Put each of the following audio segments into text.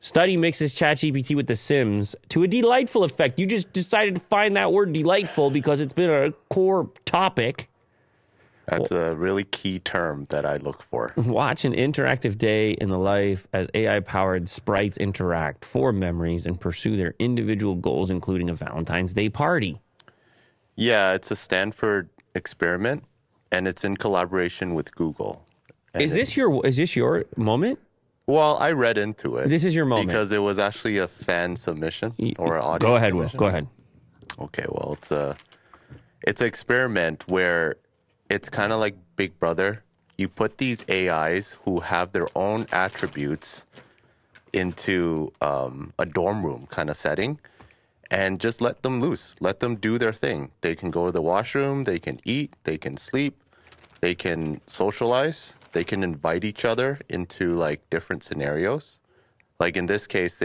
Study mixes ChatGPT with The Sims to a delightful effect. You just decided to find that word delightful because it's been a core topic. That's a really key term that I look for. Watch an interactive day in the life as AI-powered sprites interact, form memories, and pursue their individual goals, including a Valentine's Day party. Yeah, it's a Stanford experiment, and it's in collaboration with Google. Is this your moment? Well, I read into it. This is your moment. Because it was actually a fan submission or an audience Go ahead, submission. Will. Go ahead. Okay, well, it's an experiment where it's kind of like Big Brother. You put these AIs who have their own attributes into a dorm room kind of setting and just let them loose. Let them do their thing. They can go to the washroom. They can eat. They can sleep. They can socialize. They can invite each other into like different scenarios. Like in this case,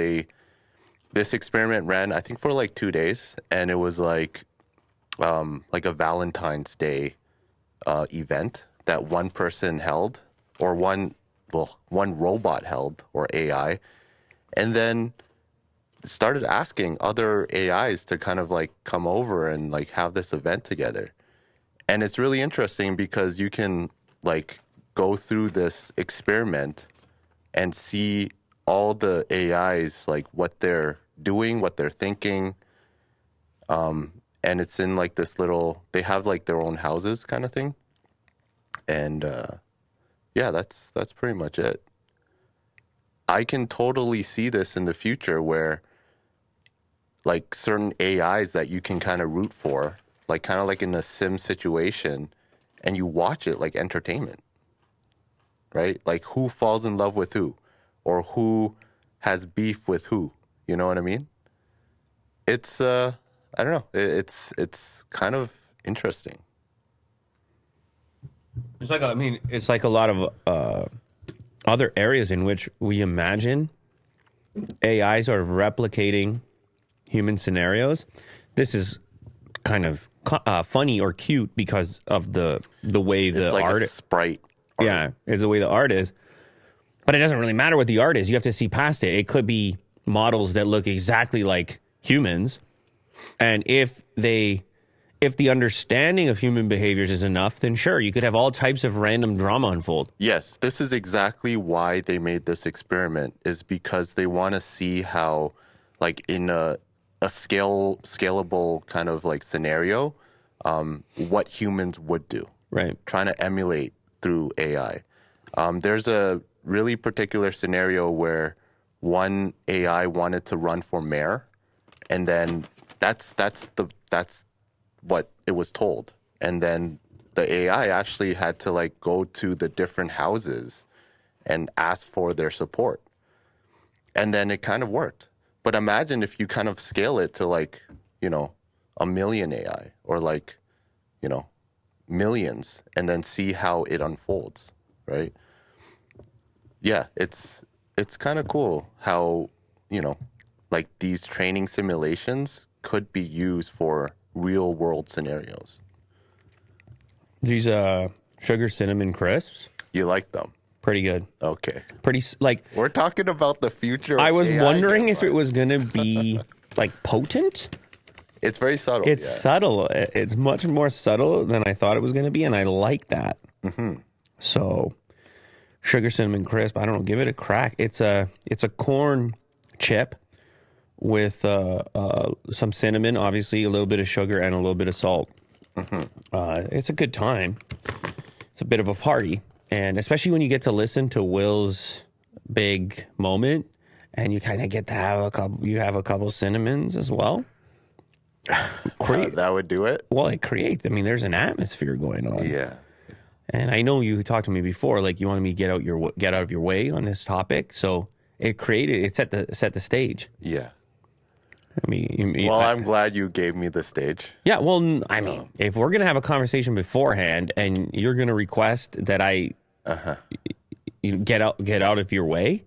this experiment ran, I think, for like 2 days, and it was like a Valentine's Day event that one person held, or one robot held, or AI, and then started asking other AIs to kind of like come over and like have this event together. And it's really interesting because you can like go through this experiment and see all the AIs, like what they're doing, what they're thinking. And it's in like this little, they have like their own houses kind of thing. And yeah, that's pretty much it. I can totally see this in the future where like certain AIs that you can kind of root for, like kind of like in a sim situation, and you watch it like entertainment. Right? Like who falls in love with who, or who has beef with who. You know what I mean? It's I don't know. It's kind of interesting. It's like a lot of other areas in which we imagine AIs are replicating human scenarios. This is kind of funny or cute because of the way the like art a sprite. Yeah, is the way the art is. But it doesn't really matter what the art is. You have to see past it. It could be models that look exactly like humans. And if the understanding of human behaviors is enough, then sure, you could have all types of random drama unfold. Yes, this is exactly why they made this experiment, is because they want to see how, like in a scalable kind of like scenario, what humans would do. Right. Trying to emulate through AI. There's a really particular scenario where one AI wanted to run for mayor, and then that's what it was told. And then the AI actually had to like go to the different houses and ask for their support. And then it kind of worked. But imagine if you kind of scale it to like, you know, 1 million AI, or like, you know, millions, and then see how it unfolds, right? Yeah, it's kind of cool how, you know, like these training simulations could be used for real world scenarios. These sugar cinnamon crisps, You like them? pretty good. Okay. Pretty like We're talking about the future. I was AI wondering here, if it was going to be like potent. It's very subtle. It's yeah. subtle. It's much more subtle than I thought it was going to be, and I like that. Mm-hmm. So, sugar cinnamon crisp. I don't know. Give it a crack. It's a corn chip with some cinnamon, obviously a little bit of sugar and a little bit of salt. Mm-hmm. It's a good time. It's a bit of a party, and especially when you get to listen to Will's big moment, and you kind of get to have a couple. You have a couple cinnamons as well. That would do it. Well, it creates. I mean, there's an atmosphere going on. Yeah. And I know you talked to me before, like you wanted me to get out of your way on this topic. So it set the stage. Yeah. I mean, I'm glad you gave me the stage. Yeah. Well, I mean, if we're gonna have a conversation beforehand, and you're gonna request that I get out of your way,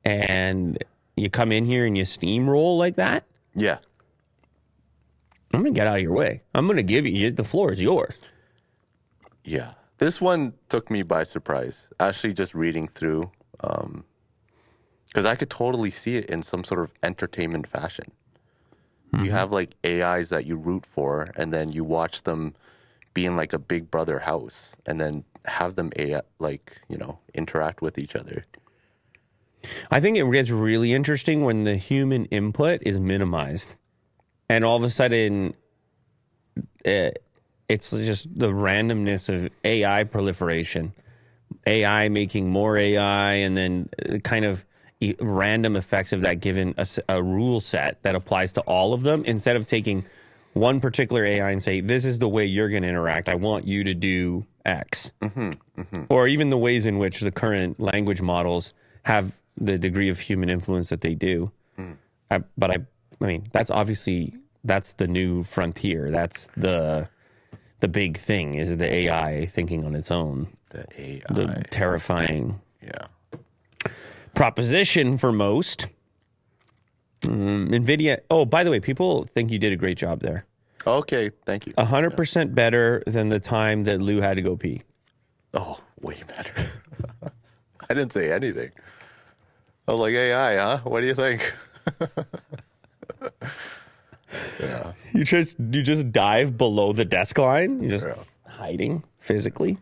and you come in here and you steamroll like that, Yeah. I'm going to get out of your way. I'm going to give you, the floor is yours. Yeah. This one took me by surprise. Actually, just reading through, Because I could totally see it in some sort of entertainment fashion. You have like AIs that you root for, and then you watch them be in like a Big Brother house, and then have them interact with each other. I think it gets really interesting when the human input is minimized, and all of a sudden, it's just the randomness of AI proliferation, AI making more AI, and then kind of random effects of that given a rule set that applies to all of them, instead of taking one particular AI and say, this is the way you're going to interact. I want you to do X. Or even the ways in which the current language models have the degree of human influence that they do. I mean, that's the new frontier. That's the big thing, is the AI thinking on its own. The AI. The terrifying proposition for most. NVIDIA. Oh, by the way, people think you did a great job there. Okay, thank you. 100% better than the time that Lou had to go pee. Oh, way better. I didn't say anything. I was like, AI, huh? What do you think? You just dive below the desk line. You're just hiding physically.